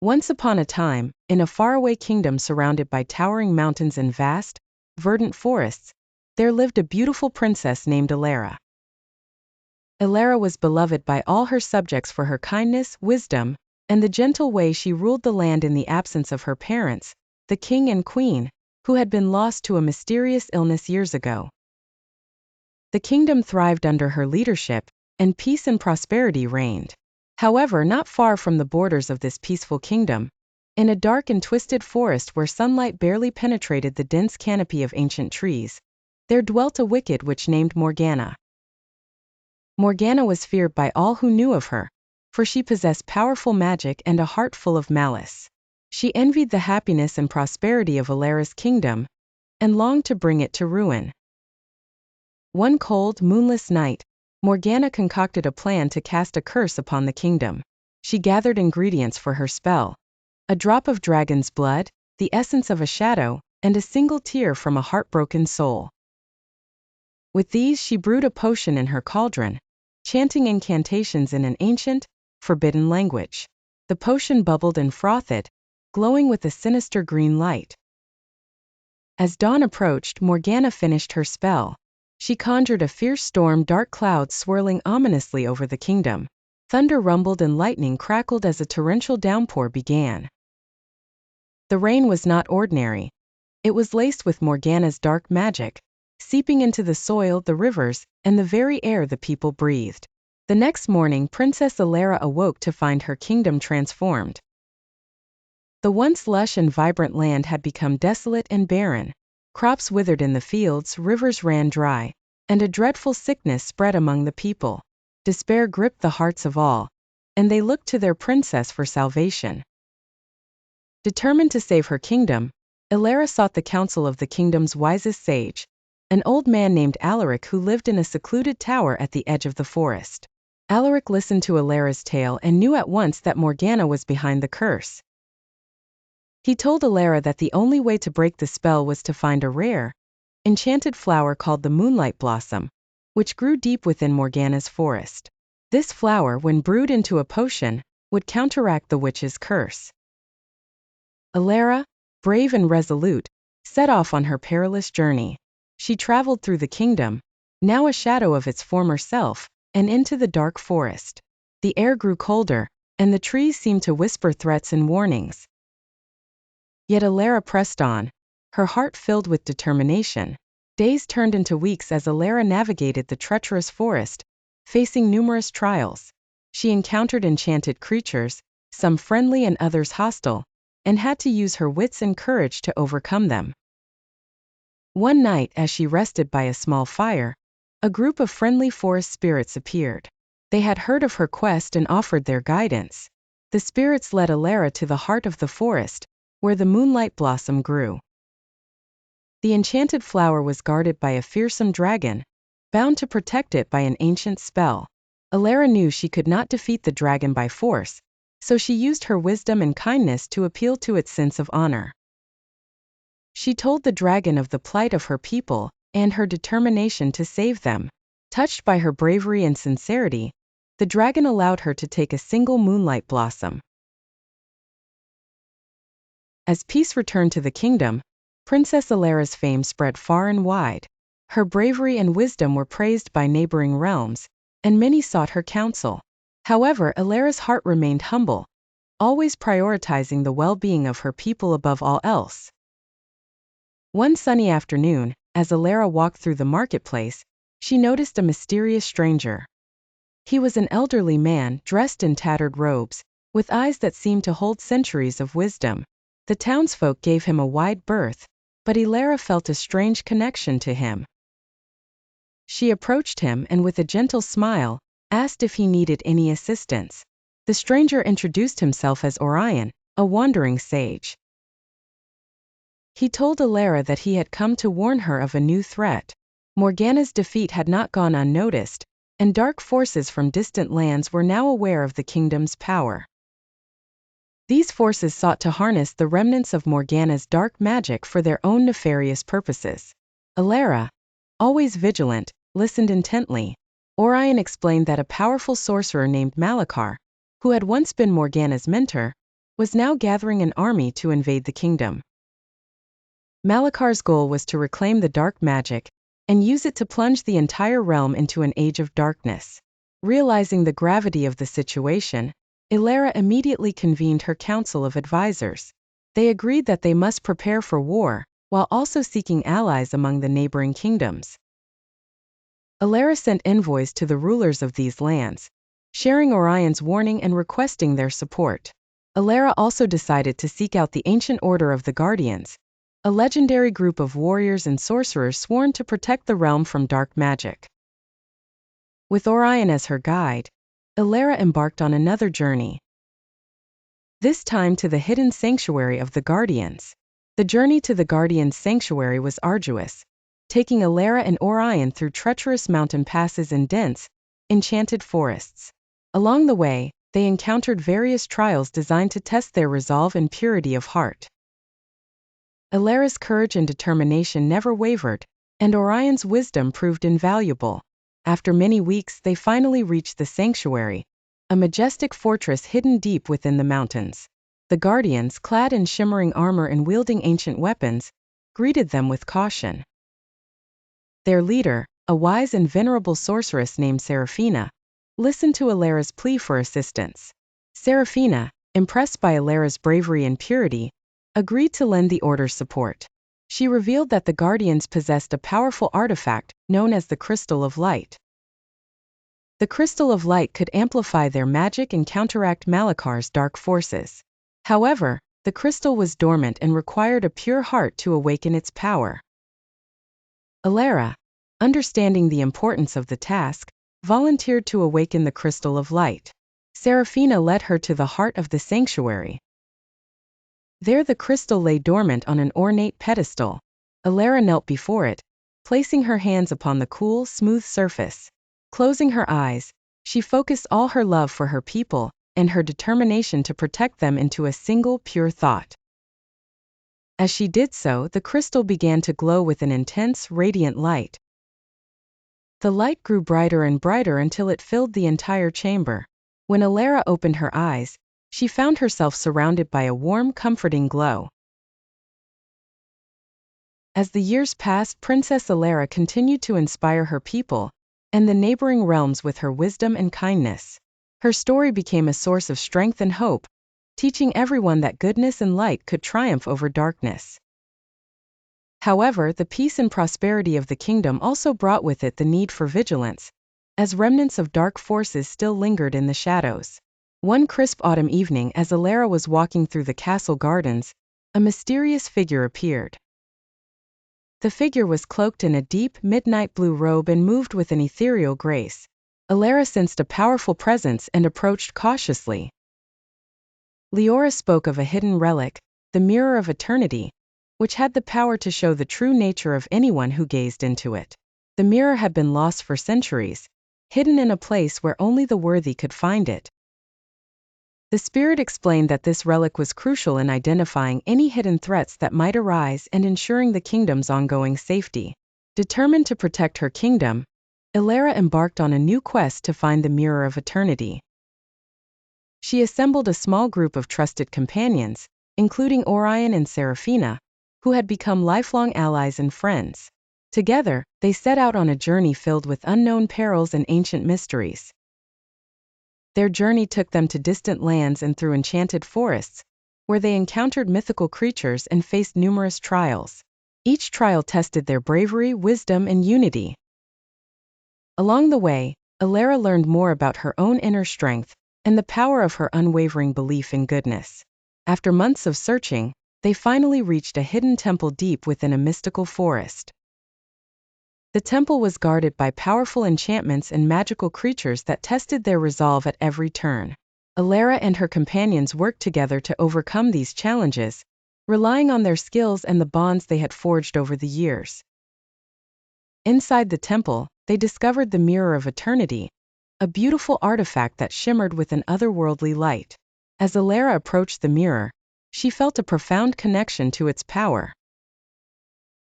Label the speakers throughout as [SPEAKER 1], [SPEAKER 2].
[SPEAKER 1] Once upon a time, in a faraway kingdom surrounded by towering mountains and vast, verdant forests, there lived a beautiful princess named Elara. Elara was beloved by all her subjects for her kindness, wisdom, and the gentle way she ruled the land in the absence of her parents, the king and queen, who had been lost to a mysterious illness years ago. The kingdom thrived under her leadership, and peace and prosperity reigned. However, not far from the borders of this peaceful kingdom, in a dark and twisted forest where sunlight barely penetrated the dense canopy of ancient trees, there dwelt a wicked witch named Morgana. Morgana was feared by all who knew of her, for she possessed powerful magic and a heart full of malice. She envied the happiness and prosperity of Elara's kingdom, and longed to bring it to ruin. One cold, moonless night, Morgana concocted a plan to cast a curse upon the kingdom. She gathered ingredients for her spell: a drop of dragon's blood, the essence of a shadow, and a single tear from a heartbroken soul. With these she brewed a potion in her cauldron, chanting incantations in an ancient, forbidden language. The potion bubbled and frothed, glowing with a sinister green light. As dawn approached, Morgana finished her spell. She conjured a fierce storm, dark clouds swirling ominously over the kingdom. Thunder rumbled and lightning crackled as a torrential downpour began. The rain was not ordinary. It was laced with Morgana's dark magic, seeping into the soil, the rivers, and the very air the people breathed. The next morning, Princess Elara awoke to find her kingdom transformed. The once lush and vibrant land had become desolate and barren. Crops withered in the fields, rivers ran dry, and a dreadful sickness spread among the people. Despair gripped the hearts of all, and they looked to their princess for salvation. Determined to save her kingdom, Elara sought the counsel of the kingdom's wisest sage, an old man named Alaric who lived in a secluded tower at the edge of the forest. Alaric listened to Elara's tale and knew at once that Morgana was behind the curse. He told Elara that the only way to break the spell was to find a rare, enchanted flower called the moonlight blossom, which grew deep within Morgana's forest. This flower, when brewed into a potion, would counteract the witch's curse. Elara, brave and resolute, set off on her perilous journey. She traveled through the kingdom, now a shadow of its former self, and into the dark forest. The air grew colder, and the trees seemed to whisper threats and warnings. Yet Elara pressed on, her heart filled with determination. Days turned into weeks as Elara navigated the treacherous forest, facing numerous trials. She encountered enchanted creatures, some friendly and others hostile, and had to use her wits and courage to overcome them. One night, as she rested by a small fire, a group of friendly forest spirits appeared. They had heard of her quest and offered their guidance. The spirits led Elara to the heart of the forest, where the moonlight blossom grew. The enchanted flower was guarded by a fearsome dragon, bound to protect it by an ancient spell. Elara knew she could not defeat the dragon by force, so she used her wisdom and kindness to appeal to its sense of honor. She told the dragon of the plight of her people and her determination to save them. Touched by her bravery and sincerity, the dragon allowed her to take a single moonlight blossom. As peace returned to the kingdom, Princess Elara's fame spread far and wide. Her bravery and wisdom were praised by neighboring realms, and many sought her counsel. However, Elara's heart remained humble, always prioritizing the well-being of her people above all else. One sunny afternoon, as Elara walked through the marketplace, she noticed a mysterious stranger. He was an elderly man, dressed in tattered robes, with eyes that seemed to hold centuries of wisdom. The townsfolk gave him a wide berth, but Elara felt a strange connection to him. She approached him and with a gentle smile, asked if he needed any assistance. The stranger introduced himself as Orion, a wandering sage. He told Elara that he had come to warn her of a new threat. Morgana's defeat had not gone unnoticed, and dark forces from distant lands were now aware of the kingdom's power. These forces sought to harness the remnants of Morgana's dark magic for their own nefarious purposes. Elara, always vigilant, listened intently. Orion explained that a powerful sorcerer named Malice, who had once been Morgana's mentor, was now gathering an army to invade the kingdom. Malakar's goal was to reclaim the dark magic and use it to plunge the entire realm into an age of darkness. Realizing the gravity of the situation, Elara immediately convened her council of advisors. They agreed that they must prepare for war, while also seeking allies among the neighboring kingdoms. Elara sent envoys to the rulers of these lands, sharing Orion's warning and requesting their support. Elara also decided to seek out the ancient Order of the Guardians, a legendary group of warriors and sorcerers sworn to protect the realm from dark magic. With Orion as her guide, Elara embarked on another journey. This time to the hidden sanctuary of the Guardians. The journey to the Guardians' sanctuary was arduous, taking Elara and Orion through treacherous mountain passes and dense, enchanted forests. Along the way, they encountered various trials designed to test their resolve and purity of heart. Elara's courage and determination never wavered, and Orion's wisdom proved invaluable. After many weeks, they finally reached the sanctuary, a majestic fortress hidden deep within the mountains. The Guardians, clad in shimmering armor and wielding ancient weapons, greeted them with caution. Their leader, a wise and venerable sorceress named Seraphina, listened to Elara's plea for assistance. Seraphina, impressed by Elara's bravery and purity, agreed to lend the order's support. She revealed that the Guardians possessed a powerful artifact known as the Crystal of Light. The Crystal of Light could amplify their magic and counteract Malakar's dark forces. However, the crystal was dormant and required a pure heart to awaken its power. Elara, understanding the importance of the task, volunteered to awaken the Crystal of Light. Seraphina led her to the heart of the sanctuary. There the crystal lay dormant on an ornate pedestal. Elara knelt before it, placing her hands upon the cool, smooth surface. Closing her eyes, she focused all her love for her people and her determination to protect them into a single pure thought. As she did so, the crystal began to glow with an intense, radiant light. The light grew brighter and brighter until it filled the entire chamber. When Elara opened her eyes, she found herself surrounded by a warm, comforting glow. As the years passed, Princess Elara continued to inspire her people and the neighboring realms with her wisdom and kindness. Her story became a source of strength and hope, teaching everyone that goodness and light could triumph over darkness. However, the peace and prosperity of the kingdom also brought with it the need for vigilance, as remnants of dark forces still lingered in the shadows. One crisp autumn evening, as Elara was walking through the castle gardens, a mysterious figure appeared. The figure was cloaked in a deep, midnight blue robe and moved with an ethereal grace. Elara sensed a powerful presence and approached cautiously. Leora spoke of a hidden relic, the Mirror of Eternity, which had the power to show the true nature of anyone who gazed into it. The mirror had been lost for centuries, hidden in a place where only the worthy could find it. The spirit explained that this relic was crucial in identifying any hidden threats that might arise and ensuring the kingdom's ongoing safety. Determined to protect her kingdom, Elara embarked on a new quest to find the Mirror of Eternity. She assembled a small group of trusted companions, including Orion and Seraphina, who had become lifelong allies and friends. Together, they set out on a journey filled with unknown perils and ancient mysteries. Their journey took them to distant lands and through enchanted forests, where they encountered mythical creatures and faced numerous trials. Each trial tested their bravery, wisdom, and unity. Along the way, Elara learned more about her own inner strength and the power of her unwavering belief in goodness. After months of searching, they finally reached a hidden temple deep within a mystical forest. The temple was guarded by powerful enchantments and magical creatures that tested their resolve at every turn. Elara and her companions worked together to overcome these challenges, relying on their skills and the bonds they had forged over the years. Inside the temple, they discovered the Mirror of Eternity, a beautiful artifact that shimmered with an otherworldly light. As Elara approached the mirror, she felt a profound connection to its power.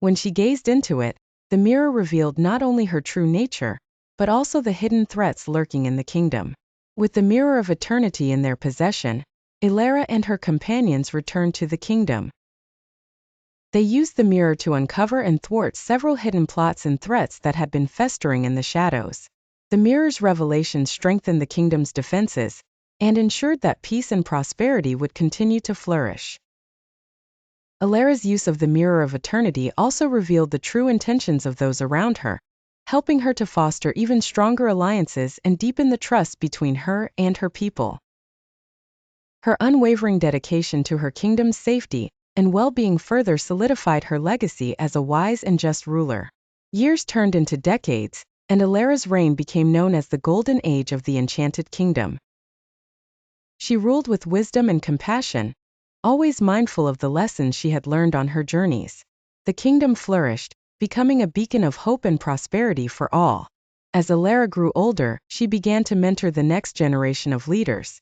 [SPEAKER 1] When she gazed into it, the mirror revealed not only her true nature, but also the hidden threats lurking in the kingdom. With the Mirror of Eternity in their possession, Elara and her companions returned to the kingdom. They used the mirror to uncover and thwart several hidden plots and threats that had been festering in the shadows. The mirror's revelation strengthened the kingdom's defenses and ensured that peace and prosperity would continue to flourish. Elara's use of the Mirror of Eternity also revealed the true intentions of those around her, helping her to foster even stronger alliances and deepen the trust between her and her people. Her unwavering dedication to her kingdom's safety and well-being further solidified her legacy as a wise and just ruler. Years turned into decades, and Elara's reign became known as the Golden Age of the Enchanted Kingdom. She ruled with wisdom and compassion, always mindful of the lessons she had learned on her journeys. The kingdom flourished, becoming a beacon of hope and prosperity for all. As Elara grew older, she began to mentor the next generation of leaders.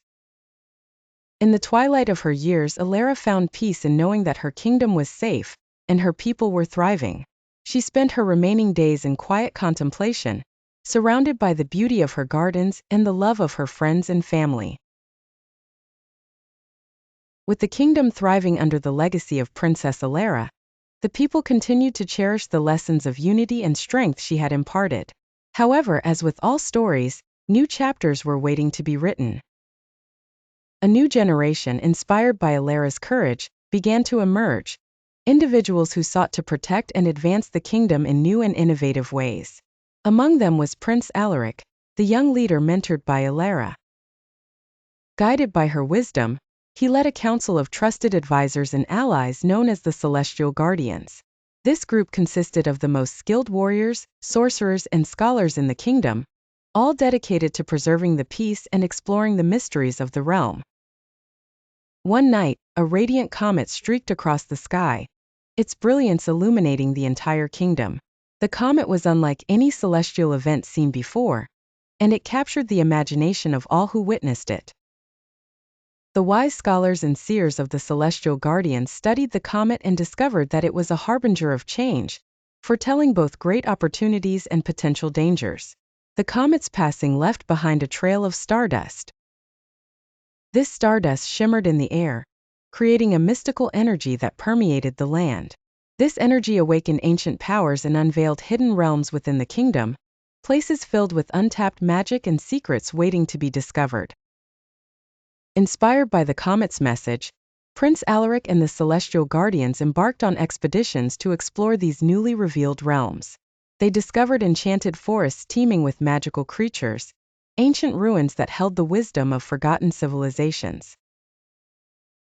[SPEAKER 1] In the twilight of her years, Elara found peace in knowing that her kingdom was safe and her people were thriving. She spent her remaining days in quiet contemplation, surrounded by the beauty of her gardens and the love of her friends and family. With the kingdom thriving under the legacy of Princess Elara, the people continued to cherish the lessons of unity and strength she had imparted. However, as with all stories, new chapters were waiting to be written. A new generation, inspired by Elara's courage, began to emerge, individuals who sought to protect and advance the kingdom in new and innovative ways. Among them was Prince Alaric, the young leader mentored by Elara. Guided by her wisdom, he led a council of trusted advisors and allies known as the Celestial Guardians. This group consisted of the most skilled warriors, sorcerers, and scholars in the kingdom, all dedicated to preserving the peace and exploring the mysteries of the realm. One night, a radiant comet streaked across the sky, its brilliance illuminating the entire kingdom. The comet was unlike any celestial event seen before, and it captured the imagination of all who witnessed it. The wise scholars and seers of the Celestial Guardians studied the comet and discovered that it was a harbinger of change, foretelling both great opportunities and potential dangers. The comet's passing left behind a trail of stardust. This stardust shimmered in the air, creating a mystical energy that permeated the land. This energy awakened ancient powers and unveiled hidden realms within the kingdom, places filled with untapped magic and secrets waiting to be discovered. Inspired by the comet's message, Prince Alaric and the Celestial Guardians embarked on expeditions to explore these newly revealed realms. They discovered enchanted forests teeming with magical creatures, ancient ruins that held the wisdom of forgotten civilizations.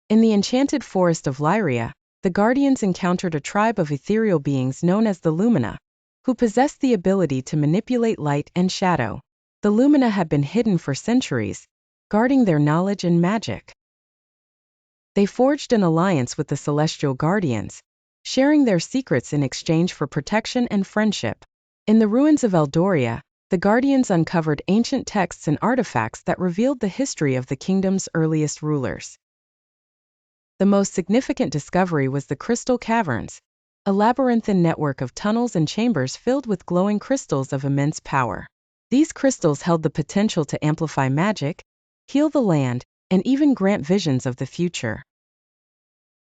[SPEAKER 1] In the enchanted forest of Lyria, the Guardians encountered a tribe of ethereal beings known as the Lumina, who possessed the ability to manipulate light and shadow. The Lumina had been hidden for centuries, guarding their knowledge and magic. They forged an alliance with the Celestial Guardians, sharing their secrets in exchange for protection and friendship. In the ruins of Eldoria, the Guardians uncovered ancient texts and artifacts that revealed the history of the kingdom's earliest rulers. The most significant discovery was the Crystal Caverns, a labyrinthine network of tunnels and chambers filled with glowing crystals of immense power. These crystals held the potential to amplify magic, heal the land, and even grant visions of the future.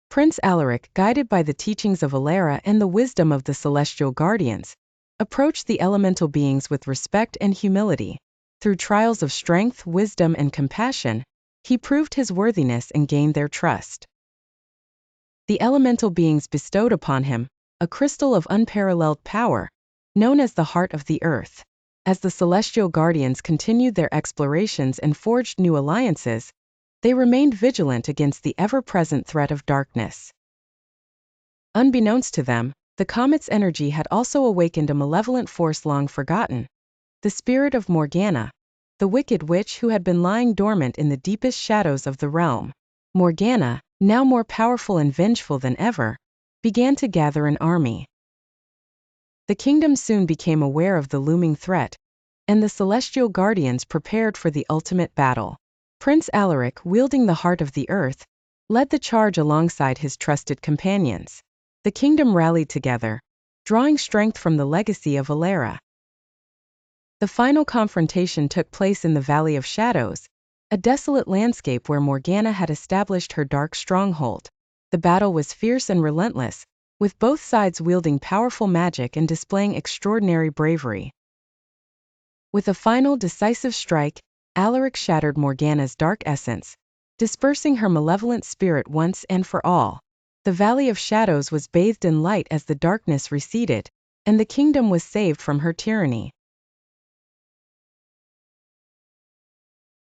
[SPEAKER 1] Prince Alaric, guided by the teachings of Elara and the wisdom of the Celestial Guardians, approached the elemental beings with respect and humility. Through trials of strength, wisdom, and compassion, he proved his worthiness and gained their trust. The elemental beings bestowed upon him a crystal of unparalleled power, known as the Heart of the Earth. As the Celestial Guardians continued their explorations and forged new alliances, they remained vigilant against the ever-present threat of darkness. Unbeknownst to them, the comet's energy had also awakened a malevolent force long forgotten, the spirit of Morgana, the wicked witch who had been lying dormant in the deepest shadows of the realm. Morgana, now more powerful and vengeful than ever, began to gather an army. The kingdom soon became aware of the looming threat, and the Celestial Guardians prepared for the ultimate battle. Prince Alaric, wielding the Heart of the Earth, led the charge alongside his trusted companions. The kingdom rallied together, drawing strength from the legacy of Elara. The final confrontation took place in the Valley of Shadows, a desolate landscape where Morgana had established her dark stronghold. The battle was fierce and relentless, with both sides wielding powerful magic and displaying extraordinary bravery. With a final decisive strike, Alaric shattered Morgana's dark essence, dispersing her malevolent spirit once and for all. The Valley of Shadows was bathed in light as the darkness receded, and the kingdom was saved from her tyranny.